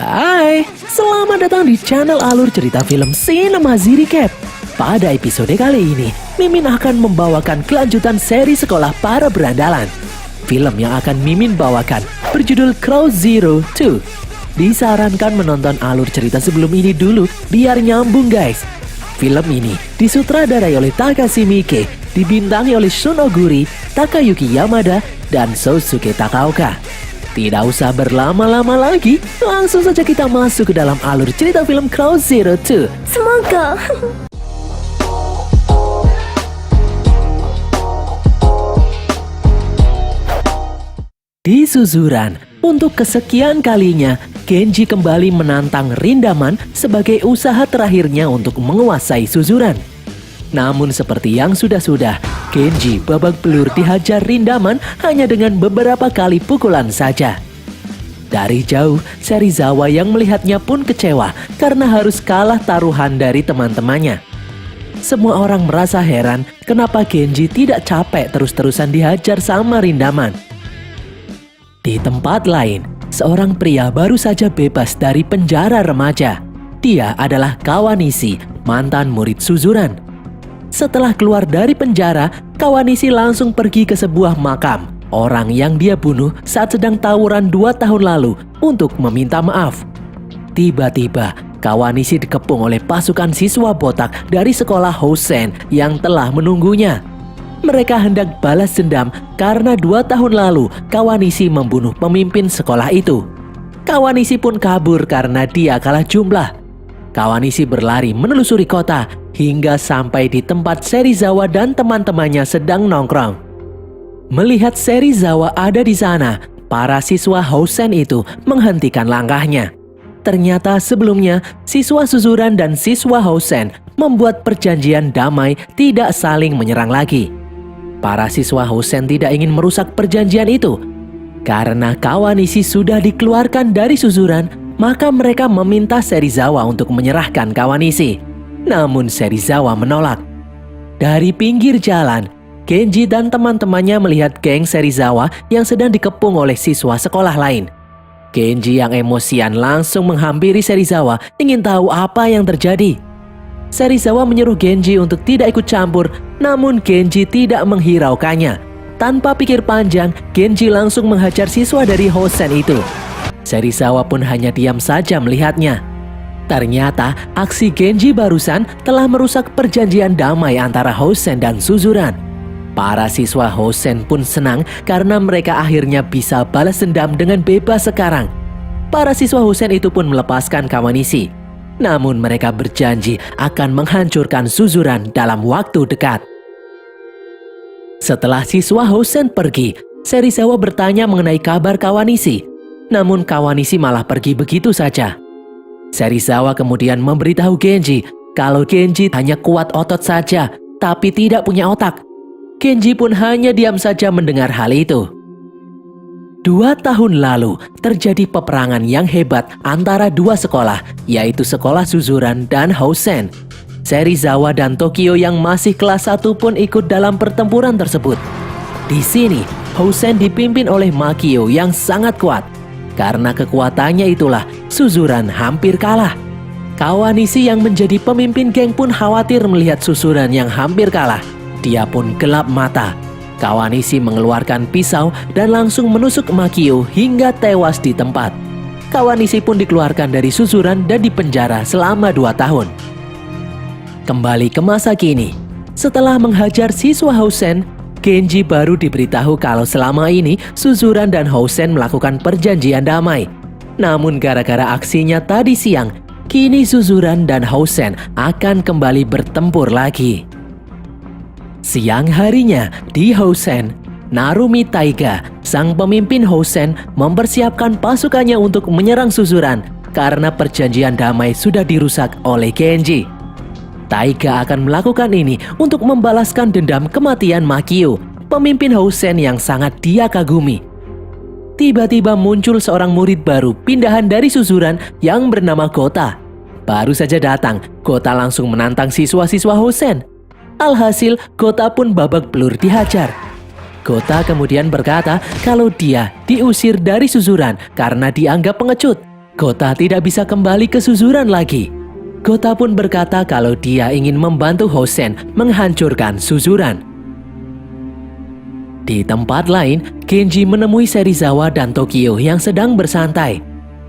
Hai, selamat datang di channel alur cerita film Cinema Recap. Pada episode kali ini, Mimin akan membawakan kelanjutan seri sekolah para berandalan. Film yang akan Mimin bawakan berjudul Crow Zero 2. Disarankan menonton alur cerita sebelum ini dulu biar nyambung guys. Film ini disutradarai oleh Takashi Miike, dibintangi oleh Shun Oguri, Takayuki Yamada, dan Sousuke Takaoka. Tidak usah berlama-lama lagi, langsung saja kita masuk ke dalam alur cerita film Crow Zero 2. Semoga. Di Suzuran, untuk kesekian kalinya, Genji kembali menantang Rindaman sebagai usaha terakhirnya untuk menguasai Suzuran. Namun seperti yang sudah-sudah, Genji babak belur dihajar Rindaman hanya dengan beberapa kali pukulan saja. Dari jauh, Serizawa yang melihatnya pun kecewa karena harus kalah taruhan dari teman-temannya. Semua orang merasa heran kenapa Genji tidak capek terus-terusan dihajar sama Rindaman. Di tempat lain, seorang pria baru saja bebas dari penjara remaja. Dia adalah Kawanishi, mantan murid Suzuran. Setelah keluar dari penjara, Kawanishi langsung pergi ke sebuah makam orang yang dia bunuh saat sedang tawuran 2 tahun lalu untuk meminta maaf. Tiba-tiba, Kawanishi dikepung oleh pasukan siswa botak dari sekolah Hosen yang telah menunggunya. Mereka hendak balas dendam karena 2 tahun lalu Kawanishi membunuh pemimpin sekolah itu. Kawanishi pun kabur karena dia kalah jumlah. Kawanishi berlari menelusuri kota hingga sampai di tempat Serizawa dan teman-temannya sedang nongkrong. Melihat Serizawa ada di sana, para siswa Hosen itu menghentikan langkahnya. Ternyata sebelumnya, siswa Suzuran dan siswa Hosen membuat perjanjian damai tidak saling menyerang lagi. Para siswa Hosen tidak ingin merusak perjanjian itu. Karena Kawanishi sudah dikeluarkan dari Suzuran, maka mereka meminta Serizawa untuk menyerahkan Kawanishi. Namun Serizawa menolak. Dari pinggir jalan, Genji dan teman-temannya melihat geng Serizawa yang sedang dikepung oleh siswa sekolah lain. Genji yang emosian langsung menghampiri Serizawa ingin tahu apa yang terjadi. Serizawa menyuruh Genji untuk tidak ikut campur, namun Genji tidak menghiraukannya. Tanpa pikir panjang, Genji langsung menghajar siswa dari Hosen itu. Serizawa pun hanya diam saja melihatnya. Ternyata aksi Genji barusan telah merusak perjanjian damai antara Hosen dan Suzuran. Para siswa Hosen pun senang karena mereka akhirnya bisa balas dendam dengan bebas sekarang. Para siswa Hosen itu pun melepaskan Kawanishi. Namun mereka berjanji akan menghancurkan Suzuran dalam waktu dekat. Setelah siswa Hosen pergi, Serizawa bertanya mengenai kabar Kawanishi. Namun Kawanishi malah pergi begitu saja. Serizawa kemudian memberitahu Genji kalau Genji hanya kuat otot saja, tapi tidak punya otak. Genji pun hanya diam saja mendengar hal itu. 2 tahun lalu terjadi peperangan yang hebat antara 2 sekolah, yaitu sekolah Suzuran dan Hosen. Serizawa dan Tokyo yang masih kelas 1 pun ikut dalam pertempuran tersebut. Di sini, Hosen dipimpin oleh Makio yang sangat kuat. Karena kekuatannya itulah, Suzuran hampir kalah. Kawanishi yang menjadi pemimpin geng pun khawatir melihat Suzuran yang hampir kalah. Dia pun gelap mata. Kawanishi mengeluarkan pisau dan langsung menusuk Makio hingga tewas di tempat. Kawanishi pun dikeluarkan dari Suzuran dan dipenjara selama 2 tahun. Kembali ke masa kini, setelah menghajar siswa Hosen, Genji baru diberitahu kalau selama ini Suzuran dan Hosen melakukan perjanjian damai. Namun gara-gara aksinya tadi siang, kini Suzuran dan Hosen akan kembali bertempur lagi. Siang harinya di Hosen, Narumi Taiga, sang pemimpin Hosen, mempersiapkan pasukannya untuk menyerang Suzuran karena perjanjian damai sudah dirusak oleh Genji. Taiga akan melakukan ini untuk membalaskan dendam kematian Makio, pemimpin Hosen yang sangat dia kagumi. Tiba-tiba muncul seorang murid baru pindahan dari Suzuran yang bernama Kota. Baru saja datang, Kota langsung menantang siswa-siswa Hosen. Alhasil, Kota pun babak belur dihajar. Kota kemudian berkata kalau dia diusir dari Suzuran karena dianggap pengecut. Kota tidak bisa kembali ke Suzuran lagi. Kota pun berkata kalau dia ingin membantu Hosen menghancurkan Suzuran. Di tempat lain, Genji menemui Serizawa dan Tokio yang sedang bersantai.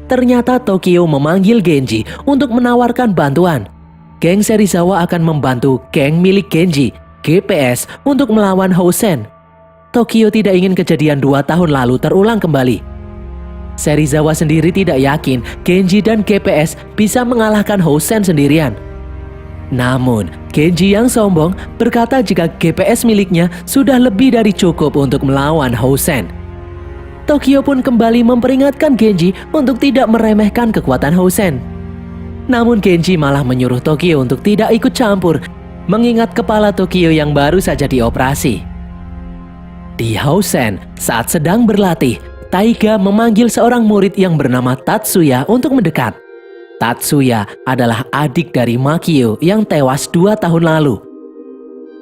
Ternyata Tokio memanggil Genji untuk menawarkan bantuan. Geng Serizawa akan membantu geng milik Genji, GPS, untuk melawan Hosen. Tokio tidak ingin kejadian 2 tahun lalu terulang kembali. Serizawa sendiri tidak yakin Genji dan GPS bisa mengalahkan Hosen sendirian. Namun, Genji yang sombong berkata jika GPS miliknya sudah lebih dari cukup untuk melawan Hosen. Tokio pun kembali memperingatkan Genji untuk tidak meremehkan kekuatan Hosen. Namun Genji malah menyuruh Tokio untuk tidak ikut campur, mengingat kepala Tokio yang baru saja dioperasi. Di Hosen, saat sedang berlatih, Taiga memanggil seorang murid yang bernama Tatsuya untuk mendekat. Tatsuya adalah adik dari Makio yang tewas 2 tahun lalu.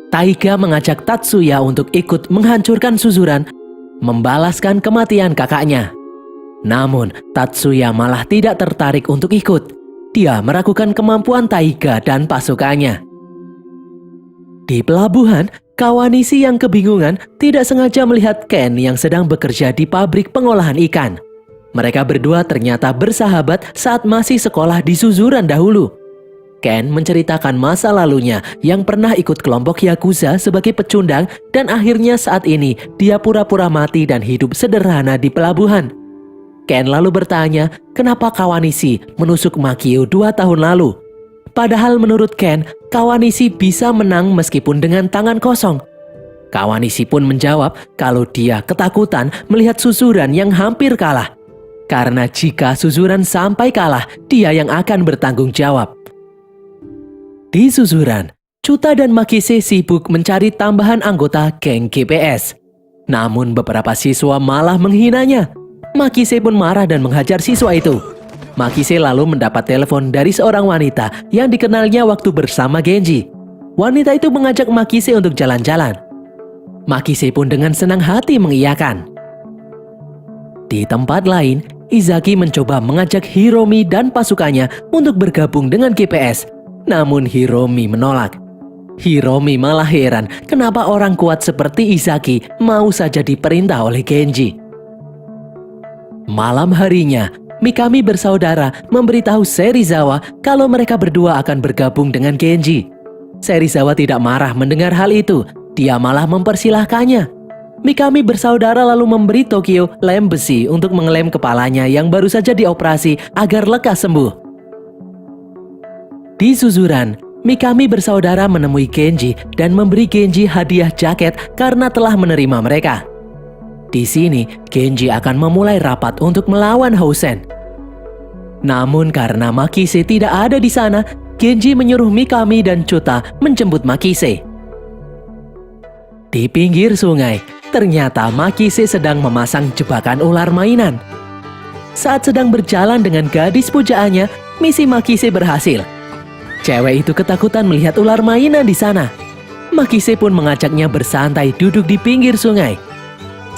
Taiga mengajak Tatsuya untuk ikut menghancurkan Suzuran, membalaskan kematian kakaknya. Namun, Tatsuya malah tidak tertarik untuk ikut. Dia meragukan kemampuan Taiga dan pasukannya. Di pelabuhan, Kawanishi yang kebingungan tidak sengaja melihat Ken yang sedang bekerja di pabrik pengolahan ikan. Mereka berdua ternyata bersahabat saat masih sekolah di Suzuran dahulu. Ken menceritakan masa lalunya yang pernah ikut kelompok Yakuza sebagai pecundang dan akhirnya saat ini dia pura-pura mati dan hidup sederhana di pelabuhan. Ken lalu bertanya kenapa Kawanishi menusuk Makio 2 tahun lalu. Padahal menurut Ken, Kawanishi bisa menang meskipun dengan tangan kosong. Kawanishi pun menjawab kalau dia ketakutan melihat Suzuran yang hampir kalah. Karena jika Suzuran sampai kalah, dia yang akan bertanggung jawab. Di Suzuran, Chuta dan Makise sibuk mencari tambahan anggota geng GPS. Namun beberapa siswa malah menghinanya. Makise pun marah dan menghajar siswa itu. Makise lalu mendapat telepon dari seorang wanita yang dikenalnya waktu bersama Genji. Wanita itu mengajak Makise untuk jalan-jalan. Makise pun dengan senang hati mengiyakan. Di tempat lain, Izaki mencoba mengajak Hiromi dan pasukannya untuk bergabung dengan GPS. Namun Hiromi menolak. Hiromi malah heran kenapa orang kuat seperti Izaki mau saja diperintah oleh Genji. Malam harinya, Mikami bersaudara memberitahu Serizawa kalau mereka berdua akan bergabung dengan Genji. Serizawa tidak marah mendengar hal itu, dia malah mempersilahkannya. Mikami bersaudara lalu memberi Tokio lem besi untuk mengelem kepalanya yang baru saja dioperasi agar lekas sembuh. Di Suzuran, Mikami bersaudara menemui Genji dan memberi Genji hadiah jaket karena telah menerima mereka. Di sini, Genji akan memulai rapat untuk melawan Hosen. Namun karena Makise tidak ada di sana, Genji menyuruh Mikami dan Chuta menjemput Makise. Di pinggir sungai, ternyata Makise sedang memasang jebakan ular mainan. Saat sedang berjalan dengan gadis pujaannya, misi Makise berhasil. Cewek itu ketakutan melihat ular mainan di sana. Makise pun mengajaknya bersantai duduk di pinggir sungai.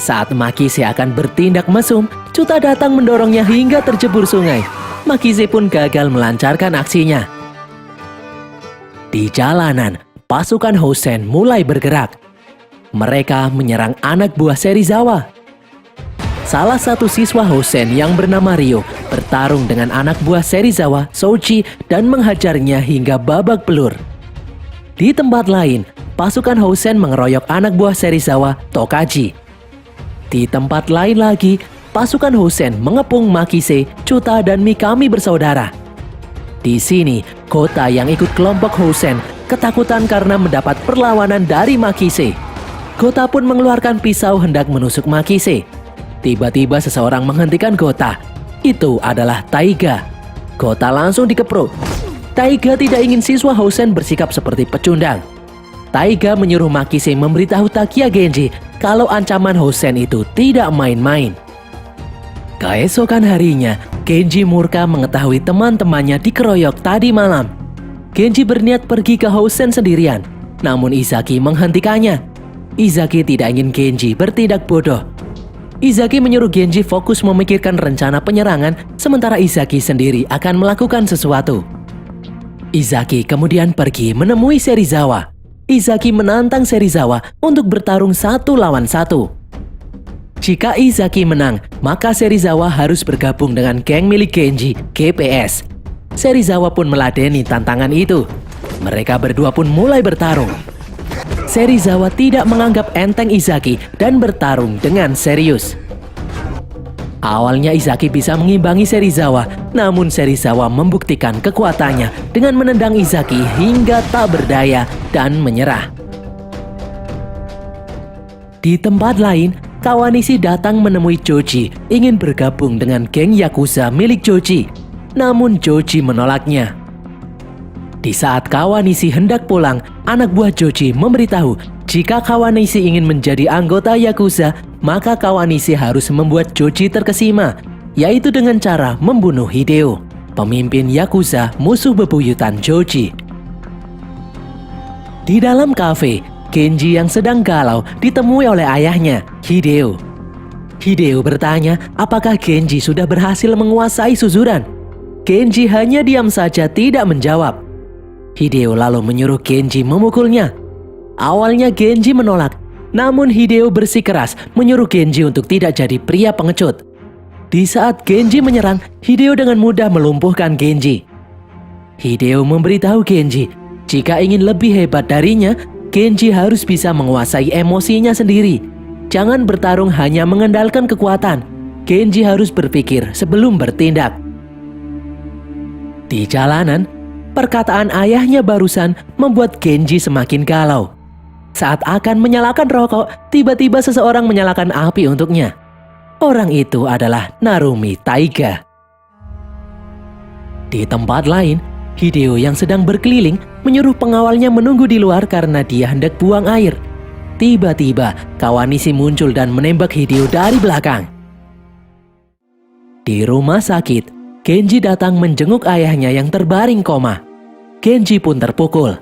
Saat Makise akan bertindak mesum, Chuta datang mendorongnya hingga terjebur sungai. Makise pun gagal melancarkan aksinya. Di jalanan, pasukan Hosen mulai bergerak. Mereka menyerang anak buah Serizawa. Salah satu siswa Hosen yang bernama Ryo bertarung dengan anak buah Serizawa, Souchi, dan menghajarnya hingga babak belur. Di tempat lain, pasukan Hosen mengeroyok anak buah Serizawa, Tokaji. Di tempat lain lagi, pasukan Hosen mengepung Makise, Chuta, dan Mikami bersaudara. Di sini, Kota yang ikut kelompok Hosen ketakutan karena mendapat perlawanan dari Makise. Kota pun mengeluarkan pisau hendak menusuk Makise. Tiba-tiba seseorang menghentikan Kota. Itu adalah Taiga. Kota langsung dikepruk. Taiga tidak ingin siswa Hosen bersikap seperti pecundang. Taiga menyuruh Makise memberitahu Takia Genji kalau ancaman Hosen itu tidak main-main. Keesokan harinya, Genji murka mengetahui teman-temannya dikeroyok tadi malam. Genji berniat pergi ke Hosen sendirian, namun Izaki menghentikannya. Izaki tidak ingin Genji bertindak bodoh. Izaki menyuruh Genji fokus memikirkan rencana penyerangan, sementara Izaki sendiri akan melakukan sesuatu. Izaki kemudian pergi menemui Serizawa. Izaki menantang Serizawa untuk bertarung 1 lawan 1. Jika Izaki menang, maka Serizawa harus bergabung dengan geng milik Genji, GPS. Serizawa pun meladeni tantangan itu. Mereka berdua pun mulai bertarung. Serizawa tidak menganggap enteng Izaki dan bertarung dengan serius. Awalnya Izaki bisa mengimbangi Serizawa, namun Serizawa membuktikan kekuatannya dengan menendang Izaki hingga tak berdaya dan menyerah. Di tempat lain, Kawanishi datang menemui Joji ingin bergabung dengan geng Yakuza milik Joji, namun Joji menolaknya. Di saat Kawanishi hendak pulang, anak buah Joji memberitahu jika Kawanishi ingin menjadi anggota Yakuza, maka Kawanishi harus membuat Joji terkesima, yaitu dengan cara membunuh Hideo, pemimpin Yakuza musuh bebuyutan Joji. Di dalam kafe, Genji yang sedang galau ditemui oleh ayahnya, Hideo. Hideo bertanya apakah Genji sudah berhasil menguasai Suzuran. Genji hanya diam saja tidak menjawab. Hideo lalu menyuruh Genji memukulnya. Awalnya Genji menolak, namun Hideo bersikeras menyuruh Genji untuk tidak jadi pria pengecut. Di saat Genji menyerang, Hideo dengan mudah melumpuhkan Genji. Hideo memberitahu Genji, jika ingin lebih hebat darinya, Genji harus bisa menguasai emosinya sendiri. Jangan bertarung hanya mengandalkan kekuatan. Genji harus berpikir sebelum bertindak. Di jalanan, perkataan ayahnya barusan membuat Genji semakin galau. Saat akan menyalakan rokok, tiba-tiba seseorang menyalakan api untuknya. Orang itu adalah Narumi Taiga. Di tempat lain, Hideo yang sedang berkeliling menyuruh pengawalnya menunggu di luar karena dia hendak buang air. Tiba-tiba, Kawanishi muncul dan menembak Hideo dari belakang. Di rumah sakit, Genji datang menjenguk ayahnya yang terbaring koma. Genji pun terpukul.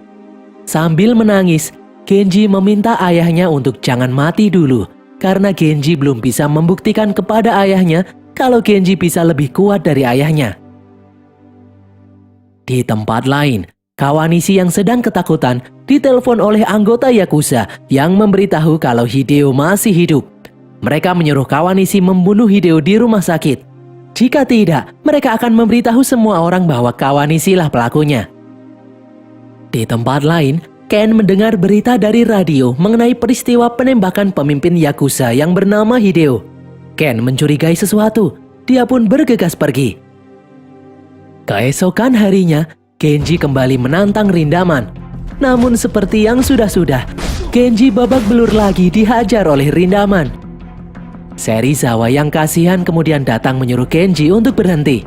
Sambil menangis, Genji meminta ayahnya untuk jangan mati dulu, karena Genji belum bisa membuktikan kepada ayahnya kalau Genji bisa lebih kuat dari ayahnya. Di tempat lain, Kawanishi yang sedang ketakutan ditelepon oleh anggota Yakuza yang memberitahu kalau Hideo masih hidup. Mereka menyuruh Kawanishi membunuh Hideo di rumah sakit. Jika tidak, mereka akan memberitahu semua orang bahwa Kawanishi lah pelakunya. Di tempat lain, Ken mendengar berita dari radio mengenai peristiwa penembakan pemimpin Yakuza yang bernama Hideo. Ken mencurigai sesuatu, dia pun bergegas pergi. Keesokan harinya, Genji kembali menantang Rindaman. Namun seperti yang sudah-sudah, Genji babak belur lagi dihajar oleh Rindaman. Serizawa yang kasihan kemudian datang menyuruh Genji untuk berhenti.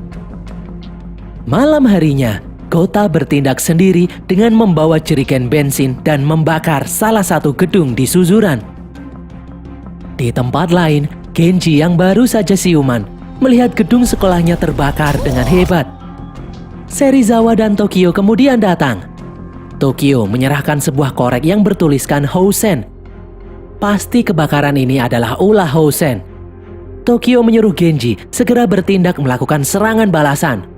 Malam harinya, Kota bertindak sendiri dengan membawa jerigen bensin dan membakar salah satu gedung di Suzuran. Di tempat lain, Genji yang baru saja siuman melihat gedung sekolahnya terbakar dengan hebat. Serizawa dan Tokio kemudian datang. Tokio menyerahkan sebuah korek yang bertuliskan Housen. Pasti kebakaran ini adalah ulah Housen. Tokio menyuruh Genji segera bertindak melakukan serangan balasan.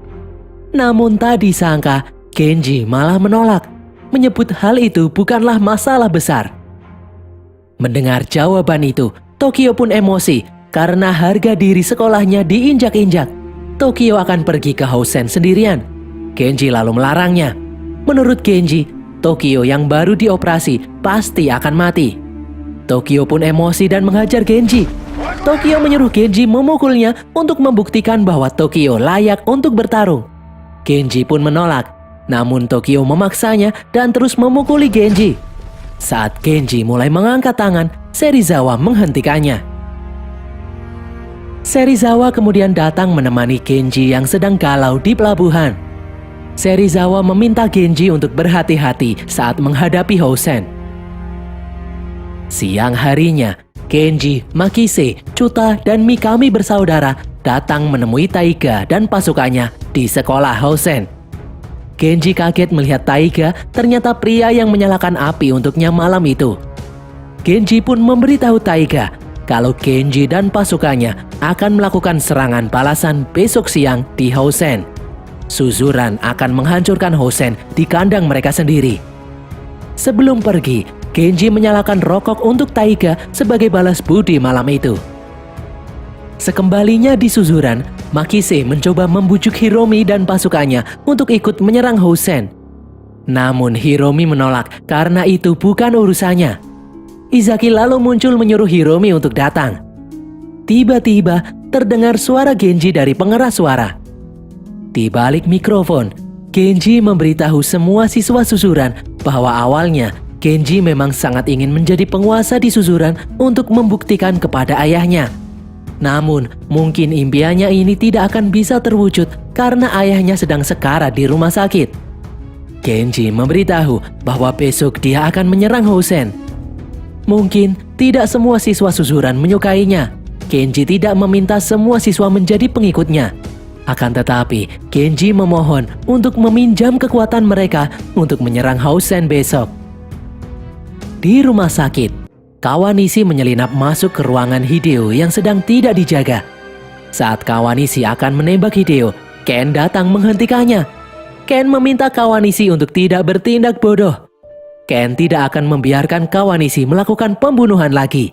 Namun tak disangka, Genji malah menolak, menyebut hal itu bukanlah masalah besar. Mendengar jawaban itu, Tokio pun emosi karena harga diri sekolahnya diinjak-injak. Tokio akan pergi ke Housen sendirian. Genji lalu melarangnya. Menurut Genji, Tokio yang baru dioperasi pasti akan mati. Tokio pun emosi dan menghajar Genji. Tokio menyuruh Genji memukulnya untuk membuktikan bahwa Tokio layak untuk bertarung. Genji pun menolak, namun Tokio memaksanya dan terus memukuli Genji. Saat Genji mulai mengangkat tangan, Serizawa menghentikannya. Serizawa kemudian datang menemani Genji yang sedang galau di pelabuhan. Serizawa meminta Genji untuk berhati-hati saat menghadapi Housen. Siang harinya, Genji, Makise, Chuta, dan Mikami bersaudara datang menemui Taiga dan pasukannya di sekolah Housen. Genji kaget melihat Taiga ternyata pria yang menyalakan api untuknya malam itu. Genji pun memberitahu Taiga kalau Kenji dan pasukannya akan melakukan serangan balasan besok siang di Hosen. Suzuran akan menghancurkan Hosen di kandang mereka sendiri. Sebelum pergi, Kenji menyalakan rokok untuk Taiga sebagai balas budi malam itu. Sekembalinya di Suzuran, Makise mencoba membujuk Hiromi dan pasukannya untuk ikut menyerang Hosen. Namun Hiromi menolak karena itu bukan urusannya. Izaki lalu muncul menyuruh Hiromi untuk datang. Tiba-tiba terdengar suara Genji dari pengeras suara. Di balik mikrofon, Genji memberitahu semua siswa Suzuran bahwa awalnya Genji memang sangat ingin menjadi penguasa di Suzuran untuk membuktikan kepada ayahnya. Namun, mungkin impiannya ini tidak akan bisa terwujud karena ayahnya sedang sekarat di rumah sakit. Genji memberitahu bahwa besok dia akan menyerang Hosen. Mungkin tidak semua siswa Suzuran menyukainya. Genji tidak meminta semua siswa menjadi pengikutnya. Akan tetapi, Genji memohon untuk meminjam kekuatan mereka untuk menyerang Hosen besok. Di rumah sakit, Kawanishi menyelinap masuk ke ruangan Hideo yang sedang tidak dijaga. Saat Kawanishi akan menembak Hideo, Ken datang menghentikannya. Ken meminta Kawanishi untuk tidak bertindak bodoh. Ken tidak akan membiarkan Kawanishi melakukan pembunuhan lagi.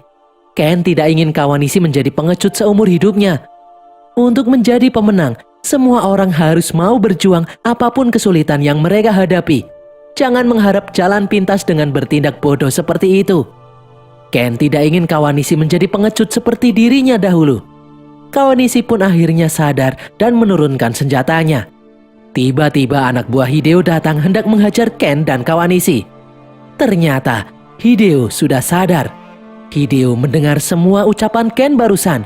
Ken tidak ingin Kawanishi menjadi pengecut seumur hidupnya. Untuk menjadi pemenang, semua orang harus mau berjuang apapun kesulitan yang mereka hadapi. Jangan mengharap jalan pintas dengan bertindak bodoh seperti itu. Ken tidak ingin Kawanishi menjadi pengecut seperti dirinya dahulu. Kawanishi pun akhirnya sadar dan menurunkan senjatanya. Tiba-tiba anak buah Hideo datang hendak menghajar Ken dan Kawanishi. Ternyata Hideo sudah sadar. Hideo mendengar semua ucapan Ken barusan.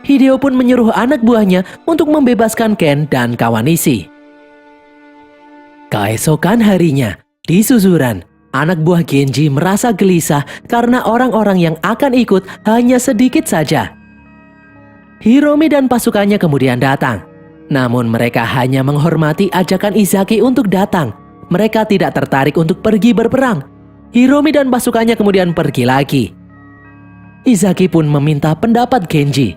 Hideo pun menyuruh anak buahnya untuk membebaskan Ken dan Kawanishi. Keesokan harinya, di Suzuran, anak buah Genji merasa gelisah karena orang-orang yang akan ikut hanya sedikit saja. Hiromi dan pasukannya kemudian datang. Namun mereka hanya menghormati ajakan Izaki untuk datang. Mereka tidak tertarik untuk pergi berperang. Hiromi dan pasukannya kemudian pergi lagi. Izaki pun meminta pendapat Genji.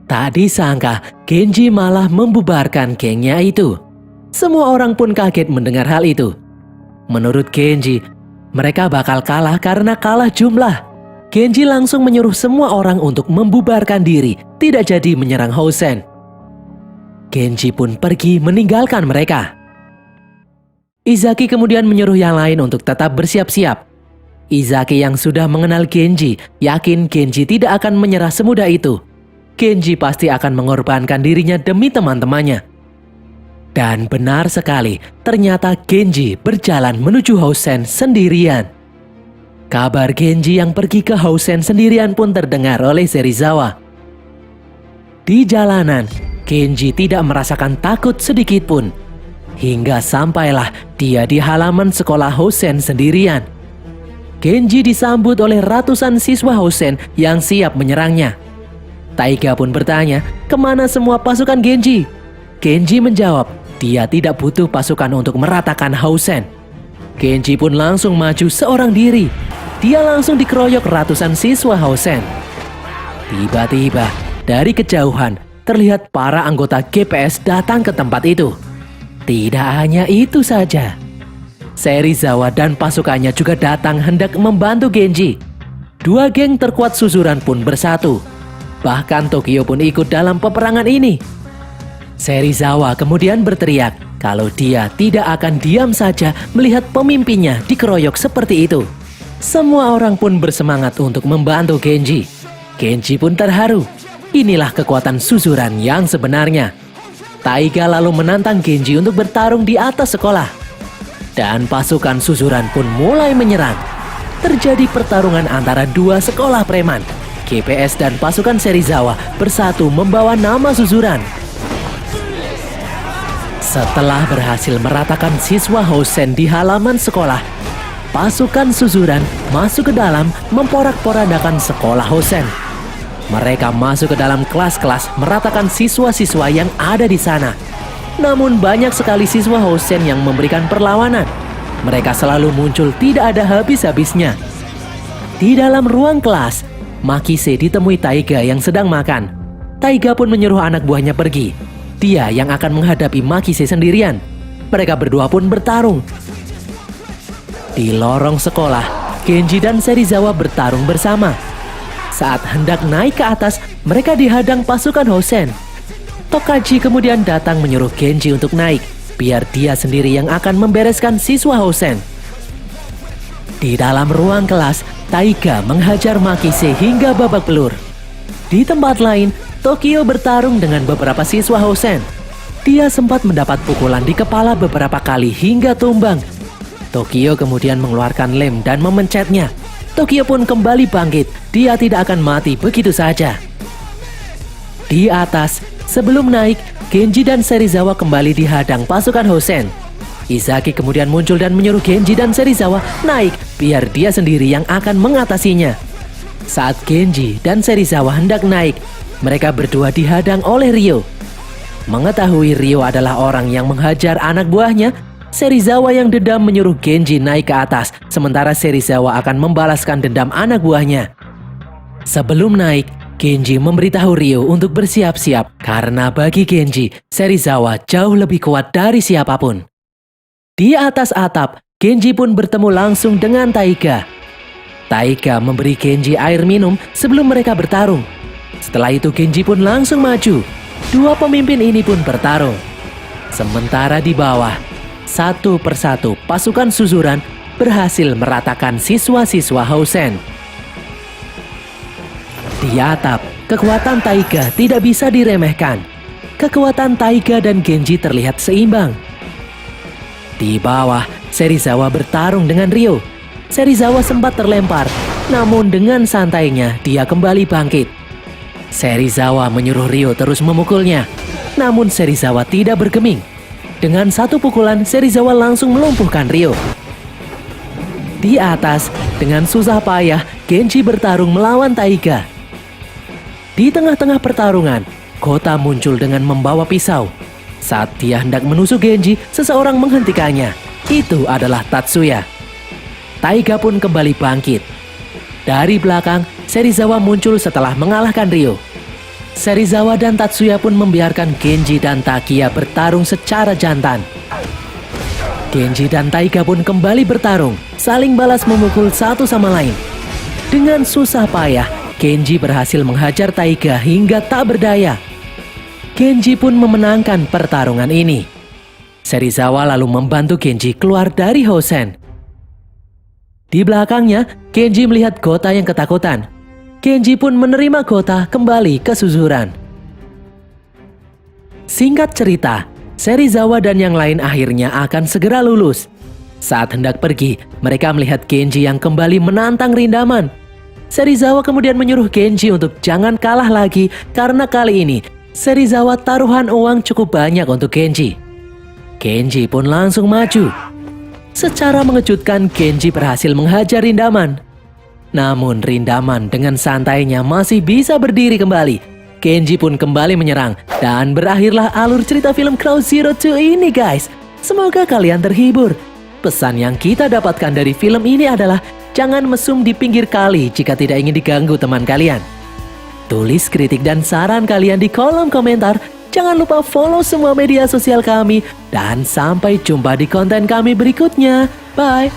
Tak disangka, Genji malah membubarkan gengnya itu. Semua orang pun kaget mendengar hal itu. Menurut Genji, mereka bakal kalah karena kalah jumlah. Genji langsung menyuruh semua orang untuk membubarkan diri, tidak jadi menyerang Hosen. Genji pun pergi meninggalkan mereka. Izaki kemudian menyuruh yang lain untuk tetap bersiap-siap. Izaki yang sudah mengenal Genji, yakin Genji tidak akan menyerah semudah itu. Genji pasti akan mengorbankan dirinya demi teman-temannya. Dan benar sekali, ternyata Genji berjalan menuju Hosen sendirian. Kabar Genji yang pergi ke Hosen sendirian pun terdengar oleh Serizawa. Di jalanan, Genji tidak merasakan takut sedikit pun. Hingga sampailah dia di halaman sekolah Hosen sendirian. Genji disambut oleh ratusan siswa Hosen yang siap menyerangnya. Taiga pun bertanya, kemana semua pasukan Genji? Genji menjawab, dia tidak butuh pasukan untuk meratakan Hosen. Genji pun langsung maju seorang diri. Dia langsung dikeroyok ratusan siswa Hosen. Tiba-tiba, dari kejauhan, terlihat para anggota GPS datang ke tempat itu. Tidak hanya itu saja. Serizawa dan pasukannya juga datang hendak membantu Genji. Dua geng terkuat Suzuran pun bersatu. Bahkan Tokyo pun ikut dalam peperangan ini. Serizawa kemudian berteriak kalau dia tidak akan diam saja melihat pemimpinnya dikeroyok seperti itu. Semua orang pun bersemangat untuk membantu Genji. Genji pun terharu. Inilah kekuatan Suzuran yang sebenarnya. Taiga lalu menantang Genji untuk bertarung di atas sekolah. Dan pasukan Suzuran pun mulai menyerang. Terjadi pertarungan antara dua sekolah preman. GPS dan pasukan Serizawa bersatu membawa nama Suzuran. Setelah berhasil meratakan siswa Hosen di halaman sekolah, pasukan Suzuran masuk ke dalam memporak-porandakan sekolah Hosen. Mereka masuk ke dalam kelas-kelas meratakan siswa-siswa yang ada di sana. Namun banyak sekali siswa Hosen yang memberikan perlawanan. Mereka selalu muncul tidak ada habis-habisnya. Di dalam ruang kelas, Makise ditemui Taiga yang sedang makan. Taiga pun menyuruh anak buahnya pergi. Dia yang akan menghadapi Makise sendirian. Mereka berdua pun bertarung. Di lorong sekolah, Genji dan Serizawa bertarung bersama. Saat hendak naik ke atas, mereka dihadang pasukan Hosen. Tokaji kemudian datang menyuruh Genji untuk naik, biar dia sendiri yang akan membereskan siswa Hosen. Di dalam ruang kelas, Taiga menghajar Makise hingga babak belur. Di tempat lain, Tokyo bertarung dengan beberapa siswa Hosen. Dia sempat mendapat pukulan di kepala beberapa kali hingga tumbang. Tokyo kemudian mengeluarkan lem dan memencetnya. Tokyo pun kembali bangkit. Dia tidak akan mati begitu saja. Di atas, sebelum naik, Genji dan Serizawa kembali dihadang pasukan Hosen. Izaki kemudian muncul dan menyuruh Genji dan Serizawa naik biar dia sendiri yang akan mengatasinya. Saat Genji dan Serizawa hendak naik, mereka berdua dihadang oleh Ryo. Mengetahui Ryo adalah orang yang menghajar anak buahnya, Serizawa yang dendam menyuruh Genji naik ke atas, sementara Serizawa akan membalaskan dendam anak buahnya. Sebelum naik, Genji memberitahu Ryo untuk bersiap-siap karena bagi Genji, Serizawa jauh lebih kuat dari siapapun. Di atas atap, Genji pun bertemu langsung dengan Taiga. Taiga memberi Genji air minum sebelum mereka bertarung. Setelah itu Genji pun langsung maju. Dua pemimpin ini pun bertarung. Sementara di bawah, satu persatu pasukan Suzuran berhasil meratakan siswa-siswa Hosen. Di atap, kekuatan Taiga tidak bisa diremehkan. Kekuatan Taiga dan Genji terlihat seimbang. Di bawah, Serizawa bertarung dengan Ryo. Serizawa sempat terlempar, namun dengan santainya dia kembali bangkit. Serizawa menyuruh Ryo terus memukulnya, namun Serizawa tidak bergeming. Dengan satu pukulan, Serizawa langsung melumpuhkan Ryo. Di atas, dengan susah payah, Genji bertarung melawan Taiga. Di tengah-tengah pertarungan, Kota muncul dengan membawa pisau. Saat dia hendak menusuk Genji, seseorang menghentikannya. Itu adalah Tatsuya. Taiga pun kembali bangkit. Dari belakang, Serizawa muncul setelah mengalahkan Ryo. Serizawa dan Tatsuya pun membiarkan Genji dan Takia bertarung secara jantan. Genji dan Taiga pun kembali bertarung, saling balas memukul satu sama lain. Dengan susah payah, Genji berhasil menghajar Taiga hingga tak berdaya. Genji pun memenangkan pertarungan ini. Serizawa lalu membantu Genji keluar dari Hosen. Di belakangnya, Genji melihat Gota yang ketakutan. Genji pun menerima Gota kembali ke Suzuran. Singkat cerita, Serizawa dan yang lain akhirnya akan segera lulus. Saat hendak pergi, mereka melihat Genji yang kembali menantang Rindaman. Serizawa kemudian menyuruh Genji untuk jangan kalah lagi karena kali ini Serizawa taruhan uang cukup banyak untuk Genji. Genji pun langsung maju. Secara mengejutkan, Genji berhasil menghajar Rindaman. Namun Rindaman dengan santainya masih bisa berdiri kembali. Genji pun kembali menyerang dan berakhirlah alur cerita film Crow Zero 2 ini guys. Semoga kalian terhibur. Pesan yang kita dapatkan dari film ini adalah jangan mesum di pinggir kali jika tidak ingin diganggu teman kalian. Tulis kritik dan saran kalian di kolom komentar. Jangan lupa follow semua media sosial kami. Dan sampai jumpa di konten kami berikutnya. Bye!